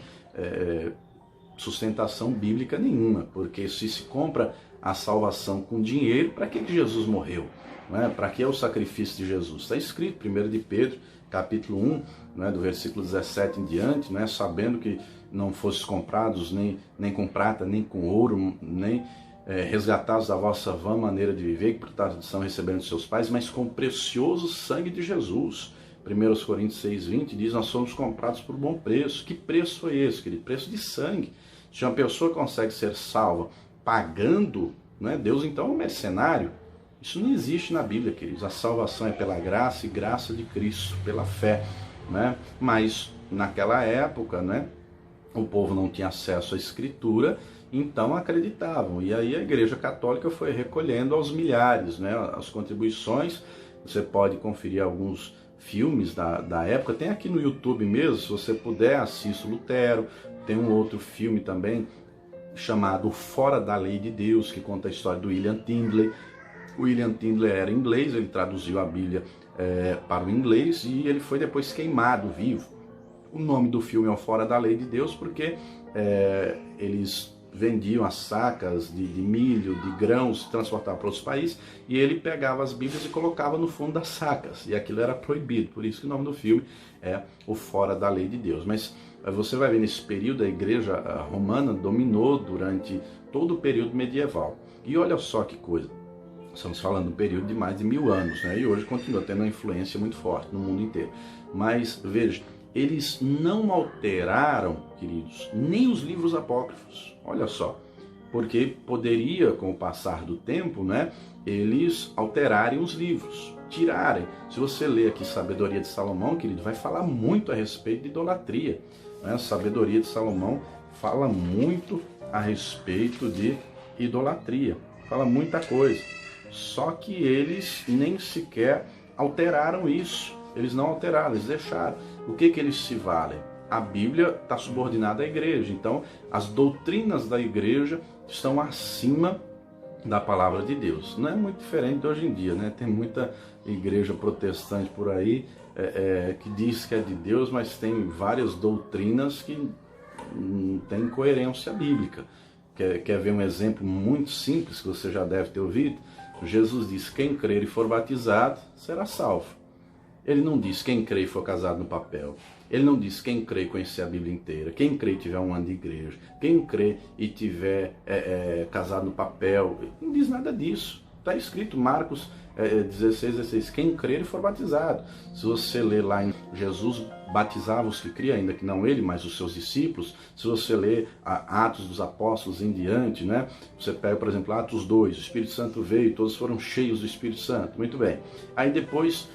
sustentação bíblica nenhuma, porque se compra a salvação com dinheiro, para que Jesus morreu? Não é? Para que é o sacrifício de Jesus? Está escrito, 1 de Pedro, capítulo 1, não é? Do versículo 17 em diante, não é? Sabendo que não fostes comprados nem com prata, nem com ouro, nem resgatados da vossa vã maneira de viver, que por tradição receberam de seus pais, mas com o precioso sangue de Jesus. 1 Coríntios 6,20 diz: nós somos comprados por bom preço. Que preço foi esse, querido? Preço de sangue. Se uma pessoa consegue ser salva pagando, não é? Deus então é um mercenário. Isso não existe na Bíblia, queridos. A salvação é pela graça e graça de Cristo, pela fé, né? Mas naquela época, né, o povo não tinha acesso à Escritura, então acreditavam. E aí a Igreja Católica foi recolhendo aos milhares, né, as contribuições. Você pode conferir alguns filmes da época, tem aqui no YouTube mesmo, se você puder, assista Lutero. Tem um outro filme também chamado Fora da Lei de Deus, que conta a história do William Tyndale. O William Tyndale era inglês, ele traduziu a Bíblia para o inglês e ele foi depois queimado vivo. O nome do filme é o Fora da Lei de Deus porque eles vendiam as sacas de milho, de grãos, transportavam para outros países, e ele pegava as Bíblias e colocava no fundo das sacas, e aquilo era proibido, por isso que o nome do filme é o Fora da Lei de Deus. Mas você vai ver, nesse período a Igreja Romana dominou durante todo o período medieval. E olha só que coisa, estamos falando de um período de mais de 1000 anos, né? E hoje continua tendo uma influência muito forte no mundo inteiro. Mas veja, eles não alteraram, queridos, nem os livros apócrifos. Olha só, porque poderia, com o passar do tempo, né, eles alterarem os livros, tirarem. Se você ler aqui Sabedoria de Salomão, querido, vai falar muito a respeito de idolatria, né? Sabedoria de Salomão fala muito a respeito de idolatria, fala muita coisa. Só que eles nem sequer alteraram isso. Eles não alteraram, eles deixaram. O que eles se valem? A Bíblia está subordinada à igreja. Então, as doutrinas da igreja estão acima da palavra de Deus. Não é muito diferente de hoje em dia, né? Tem muita igreja protestante por aí que diz que é de Deus, mas tem várias doutrinas que não têm coerência bíblica. Quer ver um exemplo muito simples que você já deve ter ouvido? Jesus diz: quem crer e for batizado será salvo. Ele não diz quem crê e for casado no papel. Ele não diz quem crê e conhecer a Bíblia inteira. Quem crê e tiver um ano de igreja. Quem crê e tiver casado no papel. Ele não diz nada disso. Está escrito Marcos 16. Quem crer e for batizado. Se você ler lá em Jesus batizava os que criam, ainda que não ele, mas os seus discípulos. Se você ler Atos dos Apóstolos em diante, né? Você pega, por exemplo, Atos 2, o Espírito Santo veio, todos foram cheios do Espírito Santo. Muito bem. Aí depois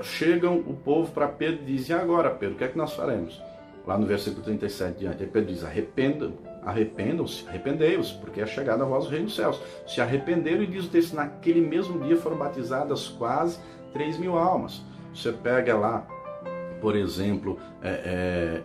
chegam o povo para Pedro e dizem: e agora, Pedro, o que é que nós faremos? Lá no versículo 37 diante, aí Pedro diz: arrependam-se, arrependei-vos, porque é chegada a vós o reino dos céus. Se arrependeram, e diz o texto, naquele mesmo dia foram batizadas quase 3.000 almas. Você pega lá, por exemplo,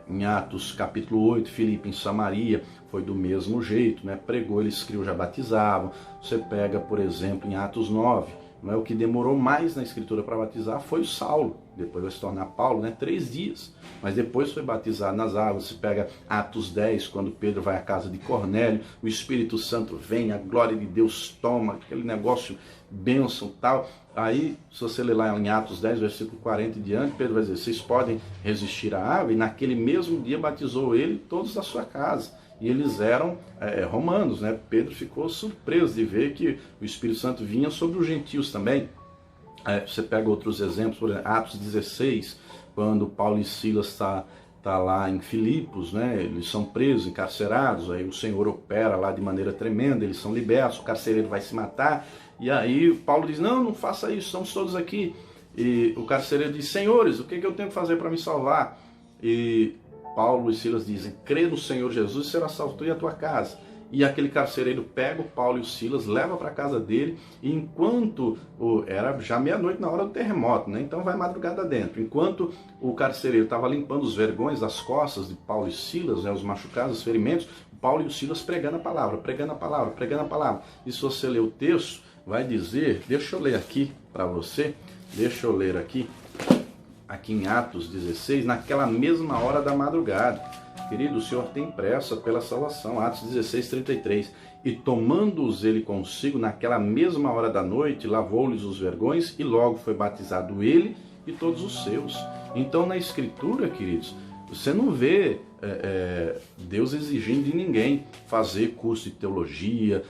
em Atos capítulo 8, Filipe em Samaria, foi do mesmo jeito, né? Pregou, eles criam, já batizavam. Você pega, por exemplo, em Atos 9, não é? O que demorou mais na escritura para batizar foi o Saulo, depois vai se tornar Paulo, né? 3 dias, mas depois foi batizado nas águas. Você pega Atos 10, quando Pedro vai à casa de Cornélio, o Espírito Santo vem, a glória de Deus toma, aquele negócio, bênção tal. Aí, se você ler lá em Atos 10, versículo 40 e diante, Pedro vai dizer: vocês podem resistir à água, e naquele mesmo dia batizou ele todos da sua casa. E eles eram romanos, né? Pedro ficou surpreso de ver que o Espírito Santo vinha sobre os gentios também. Você pega outros exemplos, por exemplo, Atos 16, quando Paulo e Silas está lá em Filipos, né? Eles são presos, encarcerados, aí o Senhor opera lá de maneira tremenda, eles são libertos, o carcereiro vai se matar, e aí Paulo diz: não faça isso, estamos todos aqui. E o carcereiro diz: senhores, o que eu tenho que fazer para me salvar? E Paulo e Silas dizem: crê no Senhor Jesus e será salvo tu e a tua casa. E aquele carcereiro pega o Paulo e o Silas, leva para a casa dele, e enquanto era já meia-noite na hora do terremoto, né? Então vai madrugada dentro. Enquanto o carcereiro estava limpando os vergões das costas de Paulo e Silas, né, os machucados, os ferimentos, Paulo e o Silas pregando a palavra, pregando a palavra, pregando a palavra. E se você ler o texto, vai dizer, deixa eu ler aqui para você, aqui em Atos 16, naquela mesma hora da madrugada. Querido, o Senhor tem pressa pela salvação. Atos 16, 33. E tomando-os ele consigo, naquela mesma hora da noite, lavou-lhes os vergões, e logo foi batizado ele e todos os seus. Então, na Escritura, queridos, você não vê Deus exigindo de ninguém fazer curso de teologia,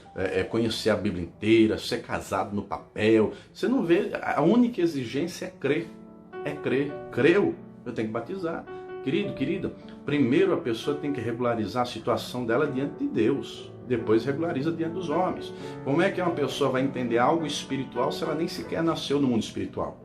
conhecer a Bíblia inteira, ser casado no papel. Você não vê, a única exigência é crer. Creu, eu tenho que batizar. Querido, querida, primeiro a pessoa tem que regularizar a situação dela diante de Deus, depois regulariza diante dos homens. Como é que uma pessoa vai entender algo espiritual se ela nem sequer nasceu no mundo espiritual?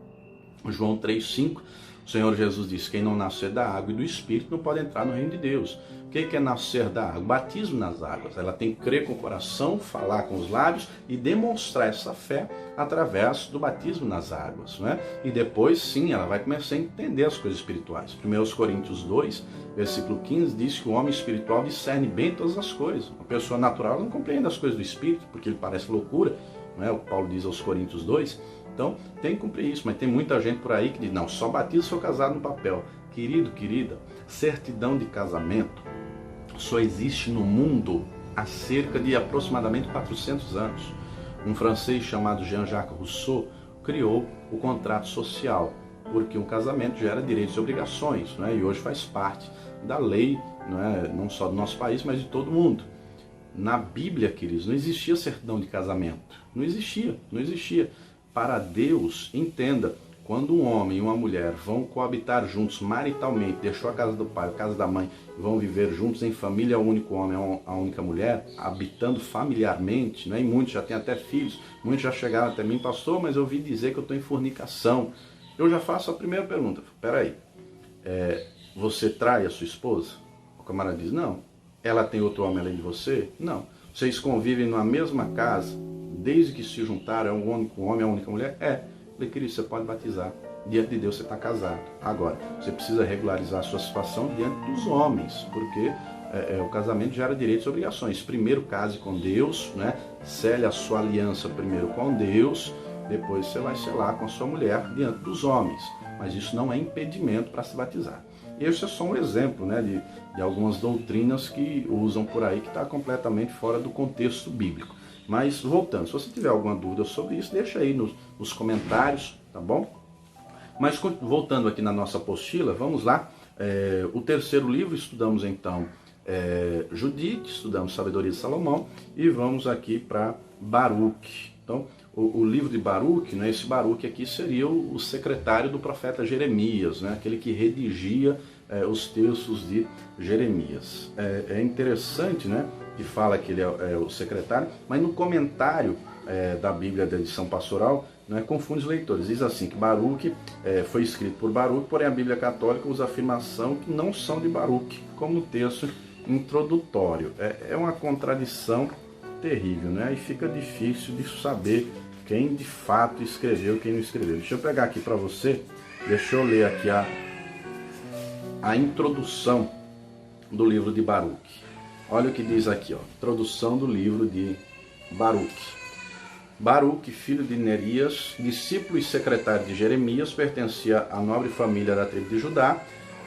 João 3,5, o Senhor Jesus diz: quem não nascer da água e do Espírito não pode entrar no reino de Deus. O que é nascer da água? Batismo nas águas. Ela tem que crer com o coração, falar com os lábios e demonstrar essa fé através do batismo nas águas, né? E depois, sim, ela vai começar a entender as coisas espirituais. 1 Coríntios 2, versículo 15, diz que o homem espiritual discerne bem todas as coisas. Uma pessoa natural não compreende as coisas do Espírito, porque ele parece loucura, não é o que Paulo diz aos Coríntios 2. Então, tem que cumprir isso, mas tem muita gente por aí que diz: não, só batizo se for casado no papel. Querido, querida, certidão de casamento só existe no mundo há cerca de aproximadamente 400 anos. Um francês chamado Jean-Jacques Rousseau criou o contrato social, porque um casamento gera direitos e obrigações, né? E hoje faz parte da lei, não só do nosso país, mas de todo mundo. Na Bíblia, queridos, não existia certidão de casamento. Não existia. Para Deus, entenda, quando um homem e uma mulher vão coabitar juntos maritalmente, deixou a casa do pai, a casa da mãe, e vão viver juntos em família, o único homem, a única mulher, habitando familiarmente, né? E muitos já têm até filhos, muitos já chegaram até mim, pastor, mas eu ouvi dizer que eu estou em fornicação. Eu já faço a primeira pergunta, peraí, você trai a sua esposa? O camarada diz, não. Ela tem outro homem além de você? Não. Vocês convivem na mesma casa, desde que se juntaram, é um único homem, a única mulher? É. Falei, querido, você pode batizar. Diante de Deus você está casado. Agora, você precisa regularizar a sua situação diante dos homens, porque o casamento gera direitos e obrigações. Primeiro case com Deus, né? Cele a sua aliança primeiro com Deus, depois você vai selar com a sua mulher diante dos homens. Mas isso não é impedimento para se batizar. E esse é só um exemplo, né, de algumas doutrinas que usam por aí que está completamente fora do contexto bíblico. Mas voltando, se você tiver alguma dúvida sobre isso, deixa aí nos comentários, tá bom? Mas voltando aqui na nossa apostila, vamos lá. O terceiro livro, estudamos então Judite, estudamos Sabedoria de Salomão e vamos aqui para Baruque. Então, o livro de Baruque, né, esse Baruque aqui seria o secretário do profeta Jeremias, né, aquele que redigia os textos de Jeremias. É interessante, né, que fala que ele é o secretário, mas no comentário da Bíblia da edição pastoral, né, confunde os leitores. Diz assim que Baruque foi escrito por Baruque, porém a Bíblia Católica usa a afirmação que não são de Baruque, como no texto introdutório. É uma contradição terrível, né? E fica difícil de saber quem de fato escreveu, quem não escreveu. Deixa eu pegar aqui para você, deixa eu ler aqui a introdução do livro de Baruque. Olha o que diz aqui, ó, introdução do livro de Baruque. Baruque, filho de Nerias, discípulo e secretário de Jeremias, pertencia à nobre família da tribo de Judá.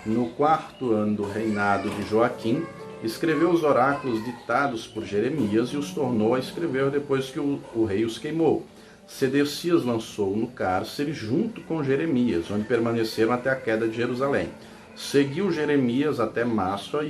No 4º ano do reinado de Joaquim, escreveu os oráculos ditados por Jeremias e os tornou a escrever depois que o rei os queimou. Sedecias lançou-o no cárcere junto com Jeremias, onde permaneceram até a queda de Jerusalém. Seguiu Jeremias até Másua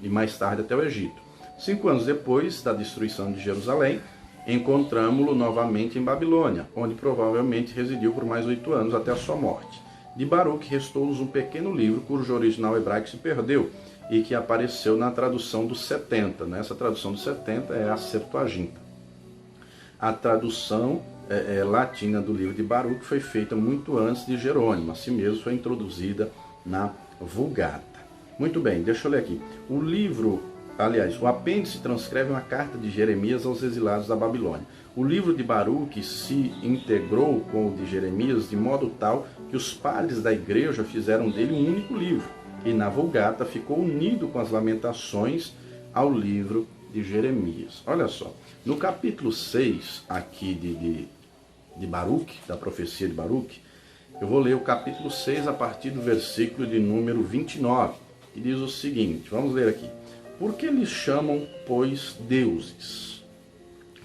e mais tarde até o Egito. 5 anos depois da destruição de Jerusalém, encontramo-lo novamente em Babilônia, onde provavelmente residiu por mais 8 anos até a sua morte. De Baruque restou-nos um pequeno livro cujo original hebraico se perdeu e que apareceu na tradução dos 70. Né? Essa tradução dos 70 é a Septuaginta. A tradução latina do livro de Baruque foi feita muito antes de Jerônimo, assim mesmo foi introduzida na Vulgata. Muito bem, deixa eu ler aqui. O apêndice transcreve uma carta de Jeremias aos exilados da Babilônia. O livro de Baruque se integrou com o de Jeremias de modo tal que os padres da igreja fizeram dele um único livro, e na Vulgata ficou unido com as lamentações ao livro de Jeremias. Olha só, no capítulo 6 aqui de Baruque, da profecia de Baruque, eu vou ler o capítulo 6 a partir do versículo de número 29, que diz o seguinte, vamos ler aqui. Por que lhes chamam, pois, deuses?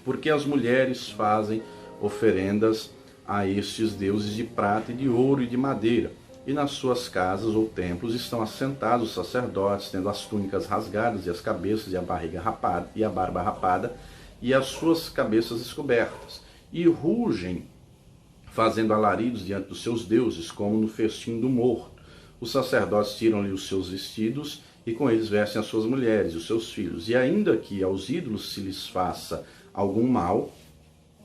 Porque as mulheres fazem oferendas a estes deuses de prata e de ouro e de madeira, e nas suas casas ou templos estão assentados os sacerdotes, tendo as túnicas rasgadas e as cabeças e a barriga rapada e a barba rapada e as suas cabeças descobertas, e rugem, fazendo alaridos diante dos seus deuses, como no festim do morto. Os sacerdotes tiram-lhe os seus vestidos e com eles vestem as suas mulheres e os seus filhos. E ainda que aos ídolos se lhes faça algum mal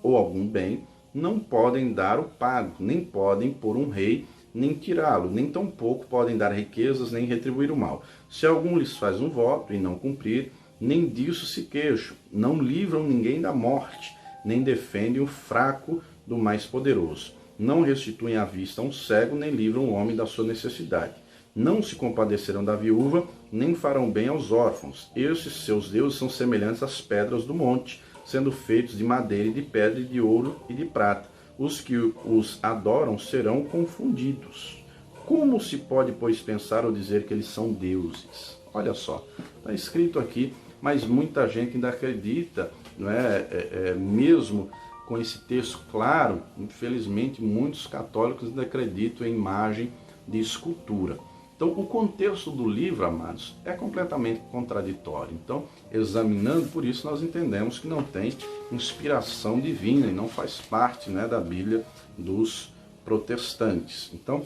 ou algum bem, não podem dar o pago, nem podem pôr um rei, nem tirá-lo, nem tampouco podem dar riquezas, nem retribuir o mal. Se algum lhes faz um voto e não cumprir, nem disso se queixam, não livram ninguém da morte, nem defendem o fraco do mais poderoso. Não restituem à vista a um cego, nem livram o homem da sua necessidade. Não se compadecerão da viúva, nem farão bem aos órfãos. Esses seus deuses são semelhantes às pedras do monte, sendo feitos de madeira e de pedra, e de ouro e de prata. Os que os adoram serão confundidos. Como se pode, pois, pensar ou dizer que eles são deuses? Olha só, está escrito aqui, mas muita gente ainda acredita, não é? Mesmo com esse texto claro, infelizmente muitos católicos ainda acreditam em imagem de escultura. Então, o contexto do livro, amados, é completamente contraditório. Então, examinando, por isso nós entendemos que não tem inspiração divina e não faz parte, né, da Bíblia dos protestantes. Então,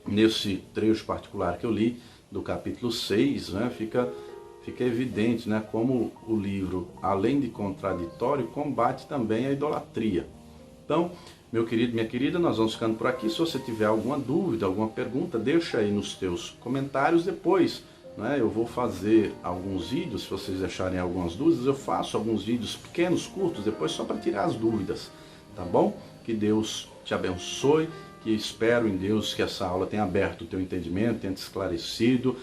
nesse trecho particular que eu li, do capítulo 6, né, fica evidente, né, como o livro, além de contraditório, combate também a idolatria. Então, meu querido, minha querida, nós vamos ficando por aqui. Se você tiver alguma dúvida, alguma pergunta, deixa aí nos teus comentários. Depois, né, eu vou fazer alguns vídeos, se vocês deixarem algumas dúvidas, eu faço alguns vídeos pequenos, curtos, depois só para tirar as dúvidas, tá bom? Que Deus te abençoe, que espero em Deus que essa aula tenha aberto o teu entendimento, tenha te esclarecido.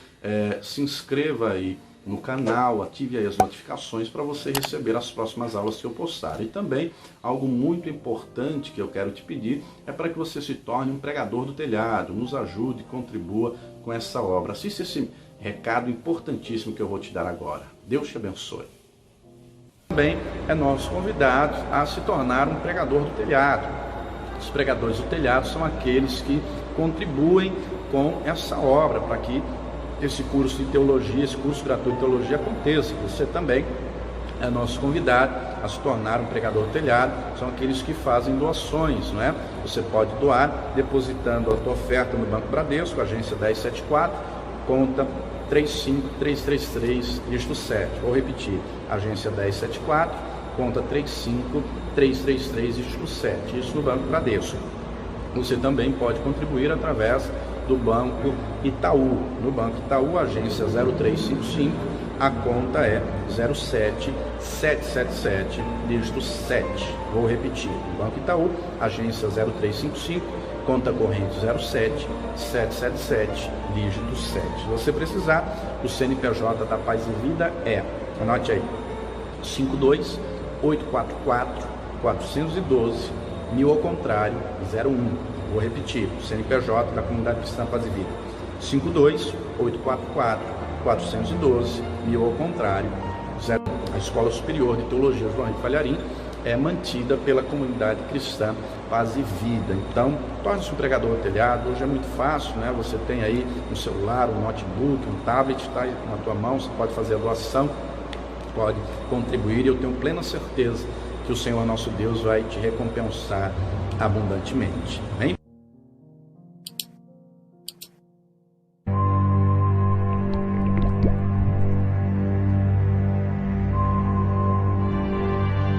Se inscreva aí no canal, ative aí as notificações para você receber as próximas aulas que eu postar. E também, algo muito importante que eu quero te pedir é para que você se torne um pregador do telhado, nos ajude, contribua com essa obra. Assista esse recado importantíssimo que eu vou te dar agora. Deus te abençoe. Também é nosso convidado a se tornar um pregador do telhado. Os pregadores do telhado são aqueles que contribuem com essa obra, para que esse curso de teologia, esse curso gratuito de teologia aconteça. Você também é nosso convidado a se tornar um pregador do telhado. São aqueles que fazem doações, não é? Você pode doar depositando a tua oferta no Banco Bradesco, agência 1074, conta 35333, dígito 7. Vou repetir, agência 1074, conta 35333, dígito 7, isso no Banco Bradesco. Você também pode contribuir através do Banco Itaú. No Banco Itaú, agência 0355, a conta é 07777, dígito 7. Vou repetir, no Banco Itaú, agência 0355, conta corrente 07777, dígito 7. Se você precisar, o CNPJ da Paz e Vida é, anote aí, 52-844-412, 1000 ao contrário, 01. Vou repetir, o CNPJ da Comunidade Cristã Paz e Vida, 52-844-412, 1000 ao contrário, 01. A Escola Superior de Teologia João Henrique Palharim é mantida pela Comunidade Cristã Paz e Vida. Então, torne-se um pregador do telhado. Hoje é muito fácil, né? Você tem aí um celular, um notebook, um tablet, está aí na tua mão, você pode fazer a doação, pode contribuir, e eu tenho plena certeza que o Senhor nosso Deus vai te recompensar abundantemente. Amém?